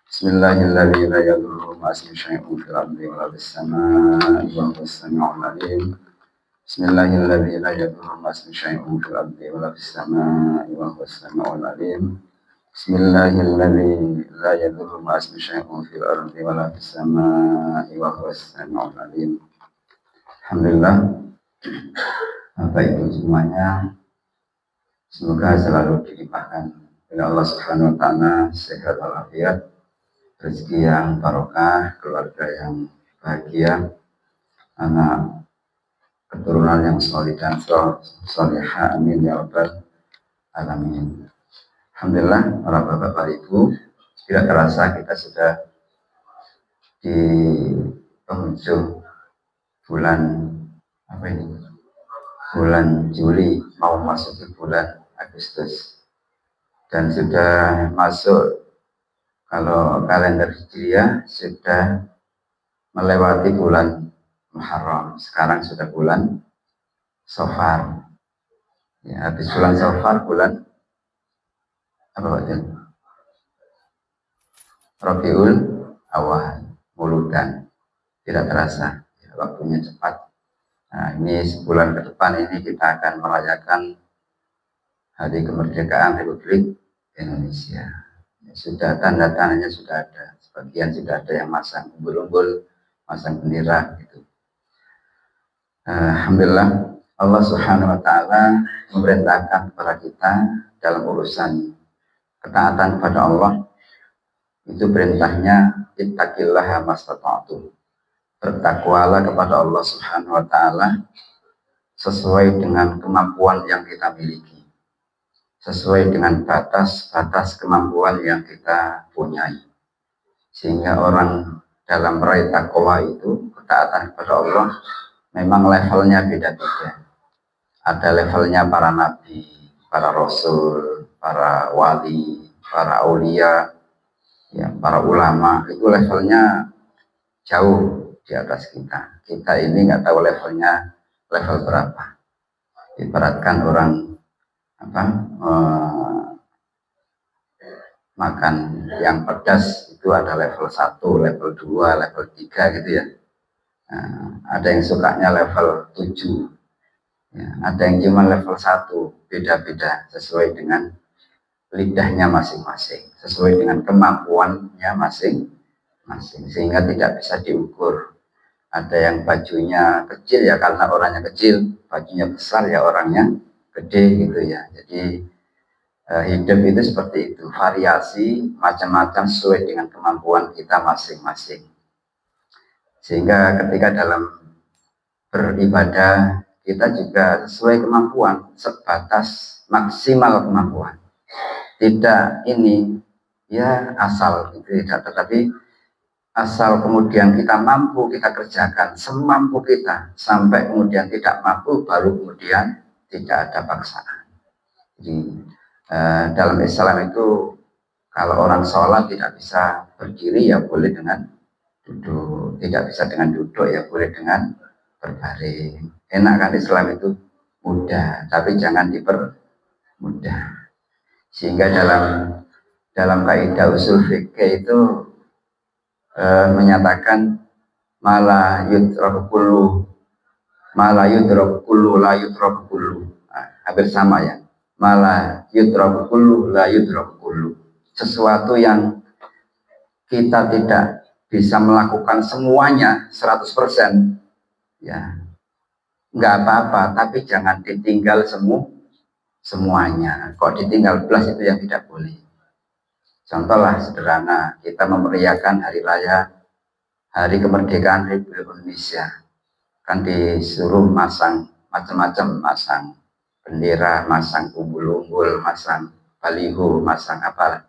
Bismillahirrahmanirrahim. La yadurru ma ismihi syai'un fil ardi wa la fis samaa'i wa huwas samii'ul 'aliim. Bismillahirrahmanirrahim. La yadurru ma ismihi syai'un fil ardi wa la fis samaa'i wa huwas samii'ul 'aliim. Bismillahirrahmanirrahim. La yadurru ma ismihi syai'un fil ardi wa la fis samaa'i wa huwas samii'ul 'aliim. Alhamdulillah. Bapak Ibu semuanya, semoga selalu dilimpahkan oleh Allah Subhanahu wa taala sehat walafiat, rezeki yang barokah, keluarga yang bahagia, anak keturunan yang soleh dan solehah, amin ya rabbal alamin. Alhamdulillah, para bapak ibu, tidak terasa kita sudah di penghujung bulan bulan Juli, mau masuk ke bulan Agustus, dan sudah masuk, kalau kalender Hijriah sudah melewati bulan Muharram. Sekarang sudah bulan Safar. Ya, habis bulan Safar bulan apa Pak? Rabiul Awal, Muludan. Tidak terasa, ya, waktunya cepat. Nah, ini sebulan ke depan ini kita akan merayakan Hari Kemerdekaan Republik Indonesia. Ya, sudah tanda-tandanya sudah ada. Sebagian sudah ada yang masang umbul-umbul, masang bendera gitu. Alhamdulillah, Allah Subhanahu wa taala memerintahkan kepada kita dalam urusan ketaatan kepada Allah. Itu perintahnya, ittaqillaha mastata'tum. Bertakwalah kepada Allah Subhanahu wa taala sesuai dengan kemampuan yang kita miliki, sesuai dengan batas-batas kemampuan yang kita punyai. Sehingga orang dalam meraih takwa itu, ketaatan kepada Allah, memang levelnya beda-beda. Ada levelnya para nabi, para rasul, para wali, para aulia, ya, para ulama, itu levelnya jauh di atas kita. Kita ini nggak tahu levelnya level berapa. Ibaratkan orang makan yang pedas itu ada level 1, level 2, level 3 gitu ya. Nah, ada yang sukanya level 7. Ya, ada yang cuma level 1, beda-beda sesuai dengan lidahnya masing-masing, sesuai dengan kemampuannya masing-masing, sehingga tidak bisa diukur. Ada yang bajunya kecil ya karena orangnya kecil, bajunya besar ya orangnya gede gitu ya. Jadi hidup itu seperti itu, variasi macam-macam sesuai dengan kemampuan kita masing-masing. Sehingga ketika dalam beribadah kita juga sesuai kemampuan, sebatas maksimal kemampuan. Tidak ini ya asal gitu, tidak, tetapi asal kemudian kita mampu, kita kerjakan semampu kita, sampai kemudian tidak mampu, baru kemudian tidak ada paksaan. Jadi dalam Islam itu kalau orang sholat tidak bisa berdiri ya boleh dengan duduk, tidak bisa dengan duduk ya boleh dengan berbaring. Enak kan Islam itu, mudah, tapi jangan dipermudah. Sehingga dalam kaidah usul fikih itu menyatakan mala yudraku kullu la yudraku kullu. Hampir sama ya. Mala yudraku kullu la yudraku kullu. Sesuatu yang kita tidak bisa melakukan semuanya 100%, ya nggak apa-apa, tapi jangan ditinggal semuanya. Kok ditinggal belas itu yang tidak boleh. Contohlah sederhana, kita memeriahkan hari raya Hari Kemerdekaan Republik Indonesia, kan disuruh masang macam-macam, masang bendera, masang umbul-umbul, masang baliho, masang apa,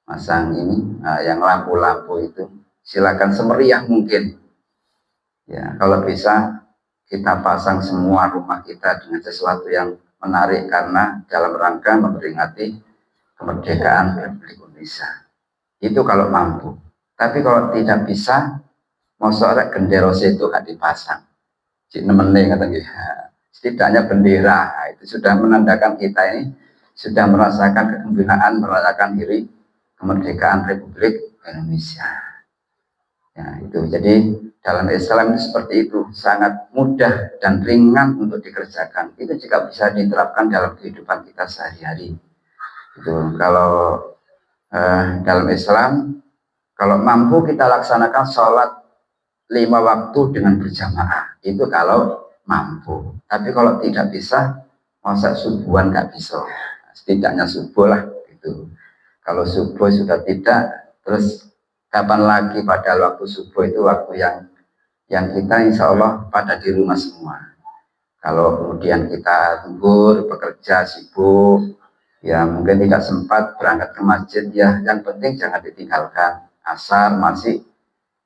masang ini, yang lampu-lampu itu, silakan semeriah mungkin. Ya, kalau bisa kita pasang semua rumah kita dengan sesuatu yang menarik karena dalam rangka memperingati kemerdekaan Republik Indonesia. Itu kalau mampu. Tapi kalau tidak bisa, mau sore gendero itu gak dipasang. Cik nemenin kata gitu. Setidaknya bendera itu sudah menandakan kita ini sudah merasakan kegembiraan merayakan kemerdekaan Republik Indonesia. Ya, itu. Jadi dalam Islam itu seperti itu, sangat mudah dan ringan untuk dikerjakan. Itu juga bisa diterapkan dalam kehidupan kita sehari-hari. Itu kalau dalam Islam, kalau mampu kita laksanakan sholat 5 waktu dengan berjamaah, itu kalau mampu. Tapi kalau tidak bisa, masa subuhan nggak bisa. Setidaknya subuh lah. Gitu. Kalau subuh sudah tidak, terus kapan lagi pada waktu subuh itu waktu yang kita insya Allah pada di rumah semua. Kalau kemudian kita lembur, bekerja, sibuk, ya mungkin tidak sempat berangkat ke masjid, ya yang penting jangan ditinggalkan. Asar masih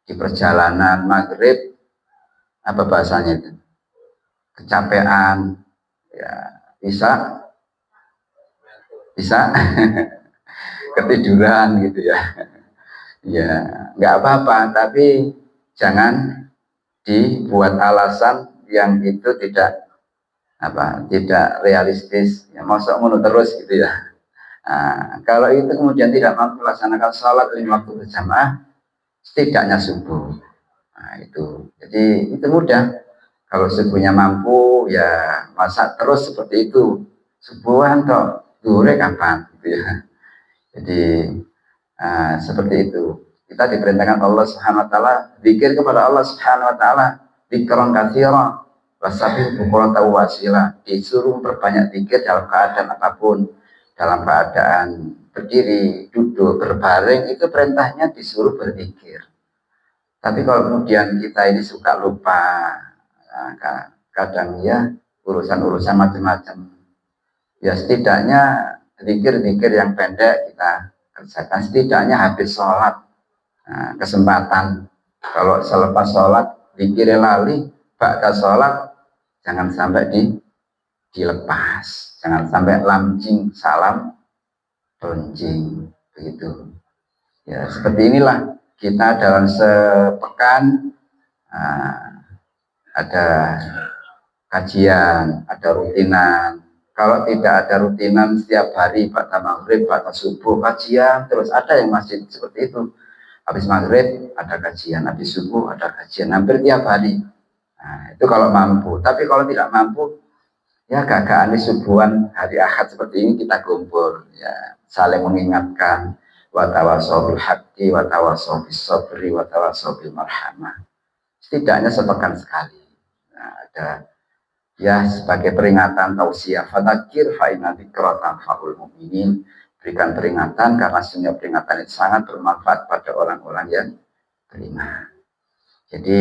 di perjalanan, maghrib apa bahasanya itu, kecapean, ya bisa ketiduran gitu ya. Ya nggak apa-apa, tapi jangan dibuat alasan yang itu tidak realistis. Ya, masuk ngono terus gitu ya. Nah, kalau itu kemudian tidak mampu melaksanakan sholat 5 waktu berjamaah, setidaknya subuh. Nah, itu. Jadi itu mudah. Kalau subuhnya mampu, ya masa terus seperti itu. Subuhan toh, duhur kapan gitu ya. Jadi seperti itu. Kita diperintahkan Allah Subhanahu wa taala zikir kepada Allah Subhanahu wa taala, dzikran katsiran wasabbih bukratan wa asila. Disuruh perbanyak zikir dalam keadaan apapun, dalam keadaan berdiri, duduk, berbaring, itu perintahnya disuruh berzikir. Tapi kalau kemudian kita ini suka lupa, kadang ya urusan-urusan macam-macam. Ya setidaknya zikir-zikir yang pendek kita kerjakan, setidaknya habis sholat. Nah, kesempatan kalau selepas sholat zikir lali, ba'da sholat jangan sampai dilepas, jangan sampai lamjing salam tonjing begitu. Ya seperti inilah kita dalam sepekan ada kajian, ada rutinan. Kalau tidak ada rutinan setiap hari pada maghrib, pada subuh kajian, terus ada yang masih seperti itu. Habis maghrib ada kajian, habis subuh ada kajian, hampir tiap hari. Nah, itu kalau mampu. Tapi kalau tidak mampu, ya gagaan subuhan hari Ahad seperti ini kita kumpul, ya saling mengingatkan. Wa tawassaw bil haqqi, wa tawassaw bis sabri, wa tawassaw bil marhamah. Setidaknya sepekan sekali. Nah, ada ya sebagai peringatan tausiah, fadzakir fa inna dzikra tanfa'ul mu'minin. Berikan peringatan karena sehingga peringatan itu sangat bermanfaat pada orang-orang yang beriman. Jadi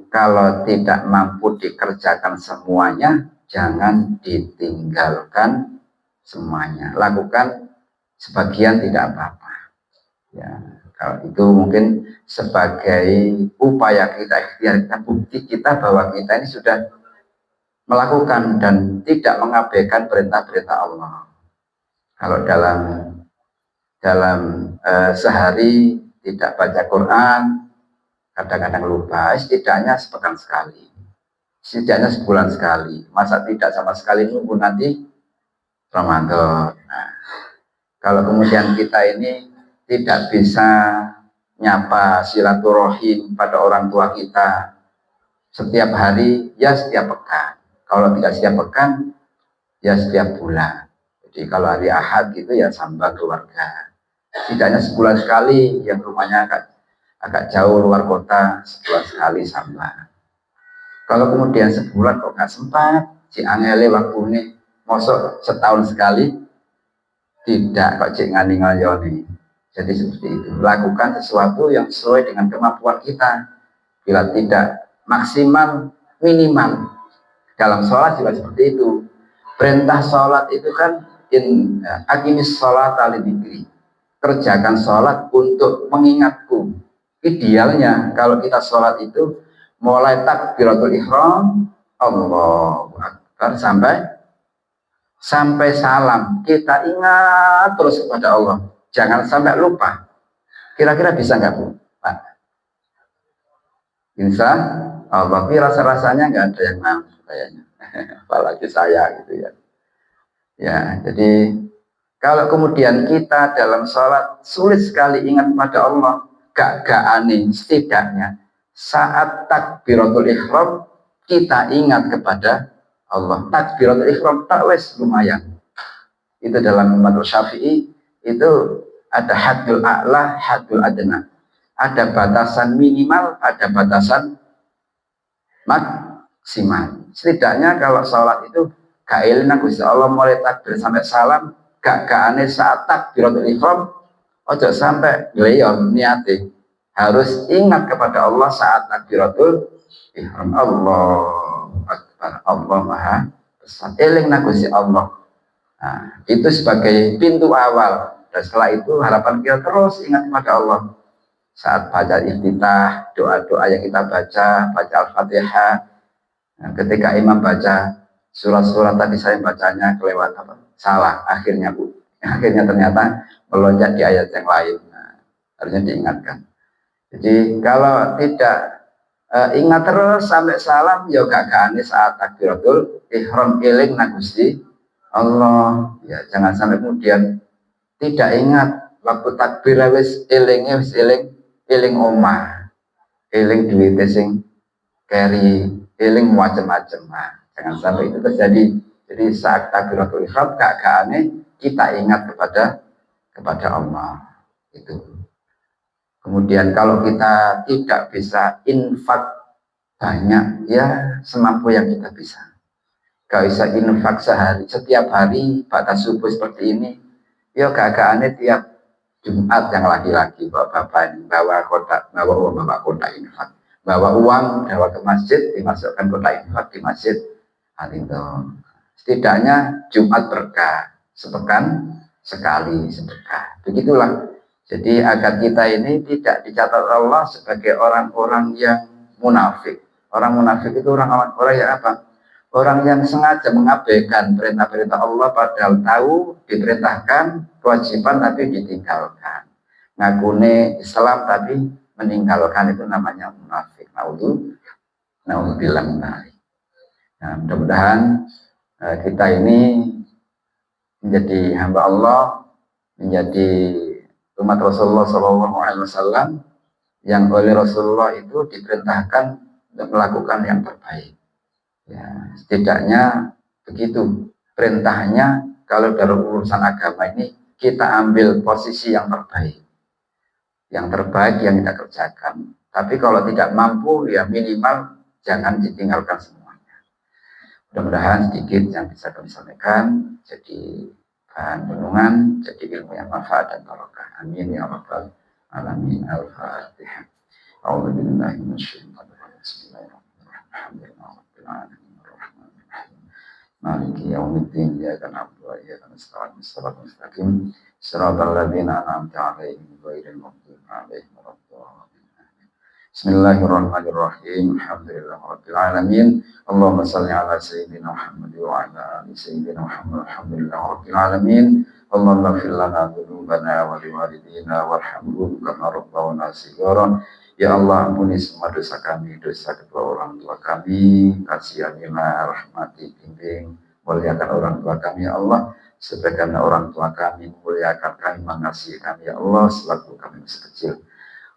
kalau tidak mampu dikerjakan semuanya, jangan ditinggalkan semuanya. Lakukan sebagian tidak apa-apa. Ya, kalau itu mungkin sebagai upaya kita, ikhtiar kita, bukti kita bahwa kita ini sudah melakukan dan tidak mengabaikan perintah-perintah Allah. Kalau dalam sehari tidak baca Quran, kadang-kadang lupa, setidaknya sepekan sekali, setidaknya sebulan sekali. Masa tidak sama sekali nunggu nanti Ramadan. Nah, kalau kemudian kita ini tidak bisa nyapa silaturahim pada orang tua kita setiap hari, ya setiap pekan. Kalau tidak setiap pekan, ya setiap bulan. Jadi kalau hari Ahad gitu ya sambang keluarga. Setidaknya sebulan sekali, yang rumahnya agak jauh luar kota, sebulan sekali sambang. Kalau kemudian sebulan kok nggak sempat, si angele waktu ini, mosok setahun sekali, tidak kok cik ngani-ngayoni. Jadi seperti itu. Lakukan sesuatu yang sesuai dengan kemampuan kita. Bila tidak maksimal, minimal. Dalam sholat juga seperti itu. Perintah sholat itu kan aqimis sholat alidikri. Kerjakan sholat untuk mengingatku. Idealnya kalau kita sholat itu mulai takbiratul ihram, Allahu Akbar sampai salam. Kita ingat terus kepada Allah. Jangan sampai lupa. Kira-kira bisa nggak Bu? Pak? Insya Allah, tapi rasa-rasanya nggak ada yang mampu kayaknya. Apalagi saya gitu ya. Ya, jadi Kalau kemudian kita dalam sholat sulit sekali ingat pada Allah, gak aneh setidaknya saat takbiratul ihram kita ingat kepada Allah. Takbiratul ihram tak wes lumayan. Itu dalam mazhab Syafi'i itu ada haddul a'la, haddul adna. Ada batasan minimal, ada batasan maksimal. Setidaknya kalau sholat itu gak eling Gusti Allah mulai takbir sampai salam, gak aneh saat takbiratul ihram ojo sampai gleyon niate. Harus ingat kepada Allah saat takbiratul ihram. Allahu Akbar, Allah Maha Besar. Eling Gusti Allah. Nah, itu sebagai pintu awal. Dan setelah itu harapan kita terus ingat kepada Allah. Saat baca iftitah, doa-doa yang kita baca Al-Fatihah. Nah, ketika imam baca surat-surat tadi saya bacanya kelewat apa? Salah akhirnya ternyata melonjak di ayat yang lain. Nah, harusnya diingatkan. Jadi kalau tidak ingat terus sampai salam, ya gak aneh saat takbiratul ihram eling Gusti Allah. Ya jangan sampai kemudian tidak ingat waktu takbir wis eling omah, eling duit sing carry, eling macam-macam. Nah, jangan sampai itu terjadi. Jadi saat takbiratul ihram gak aneh kita ingat kepada Allah. Itu. Kemudian kalau kita tidak bisa infak banyak, ya semampu yang kita bisa. Kalau bisa infak setiap hari batas subuh seperti ini, ya gak aneh tiap Jumat yang laki-laki bapak-bapak ini bawa uang bawa kotak infak, bawa uang bawa ke masjid, dimasukkan kotak infak di masjid. Itu setidaknya Jumat berkah, sepekan sekali sedekah. Begitulah. Jadi agar kita ini tidak dicatat Allah sebagai orang-orang yang munafik. Orang munafik itu orang yang apa? Orang yang sengaja mengabaikan perintah-perintah Allah padahal tahu diperintahkan kewajiban tapi ditinggalkan. Ngakune Islam tapi meninggalkan, itu namanya munafik. Naudzubillah min dzalik. Nah, mudah-mudahan kita ini menjadi hamba Allah, menjadi umat Rasulullah SAW yang oleh Rasulullah itu diperintahkan untuk melakukan yang terbaik. Ya, setidaknya begitu perintahnya. Kalau dalam urusan agama ini kita ambil posisi yang terbaik yang kita kerjakan. Tapi kalau tidak mampu, ya minimal jangan ditinggalkan semuanya. Mudah-mudahan sedikit yang bisa kami sampaikan jadi bahan renungan, jadi ilmu yang manfaat dan barokah. Amin ya rabbal alamin. Al-Fatihah. A'udzubillahi minasyaitonir rajim. Bismillahirrahmanirrahim. Maliki yaumiddin, iyyaka na'budu wa iyyaka nasta'in, shiratal mustaqim, shiratal ladzina an'amta 'alaihim ghairil maghdubi 'alaihim waladdallin. Bismillahirrahmanirrahim. Alhamdulillahirabbil alamin. Allahumma shalli ala sayyidina Muhammad wa ala ali sayyidina Muhammad. Alhamdulillahirabbil alamin. Allahumma ighfir lana dzunubana wa liwalidina warhamhum kama rabbawna shighara. Ya Allah, ampuni semua dosa kami, dosa kedua orang tua kami, kasihanilah, rahmati, bimbing, muliakan orang tua kami ya Allah, sebagaimana orang tua kami memuliakan kami, mengasihi kami ya Allah selaku kami masih kecil.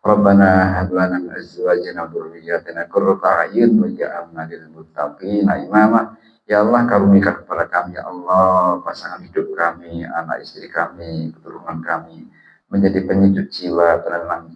Rabbana hab lana min azwajina wa dhurriyyatina qurrata a'yun waj'alna lil muttaqina imama. Ya Allah, karuniakan kepada kami ya Allah pasangan hidup kami, anak istri kami, keturunan kami menjadi penyejuk jiwa, penenang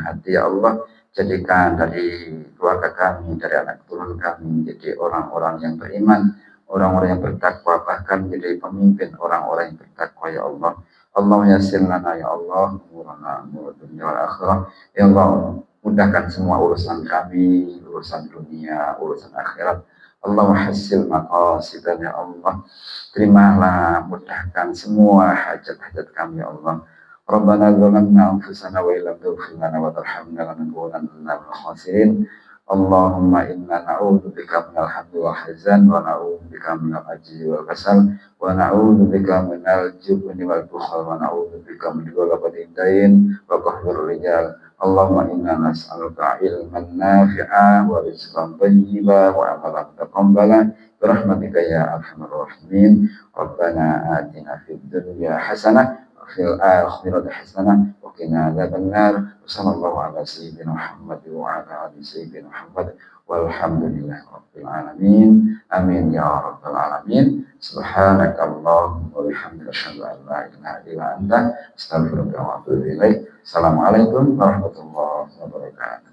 hati ya Allah. Jadikan dari keluarga kami, dari anak keturunan kami menjadi orang-orang yang beriman, orang-orang yang bertakwa, bahkan menjadi pemimpin orang-orang yang bertakwa ya Allah. Allahumma yassir lana ya Allah umurana umur dunia wal akhirah. Ya Allah, mudahkan semua urusan kami, urusan dunia, urusan akhirat. Allahumma hassil maqasidan ya Allah. Terimalah, mudahkan semua hajat-hajat kami ya Allah. Rabbana zalamna anfusana wa illam taghfir lana wa tarhamna lanakunanna minal khasirin. Allahumma inna na'udzubika minal hammi wal hazan wa na'udzubika minal ajzi wal kasal wa na'udzubika minal jubni wal bukhal wa na'udzubika min ghalabatil dain wa qahril rijal. Allahumma inna nas'aluka ilman nafi'a wa rizqan thayyiba wa amalan taqabbala bi rahmatika ya arhamar rahimin. Rabbana atina fid dunya hasanah wa fil akhirati hasanah wa qina adzabannar. Sallallahu ala sayyidina Muhammad wa ala ali sayyidina Muhammad walhamdulillahi rabbil alamin. Amin ya rabbal alamin. Subhanakallahumma wa bihamdika asyhadu an la ilaha illa anta astaghfiruka wa atubu ilaik. Assalamualaikum warahmatullahi wabarakatuh.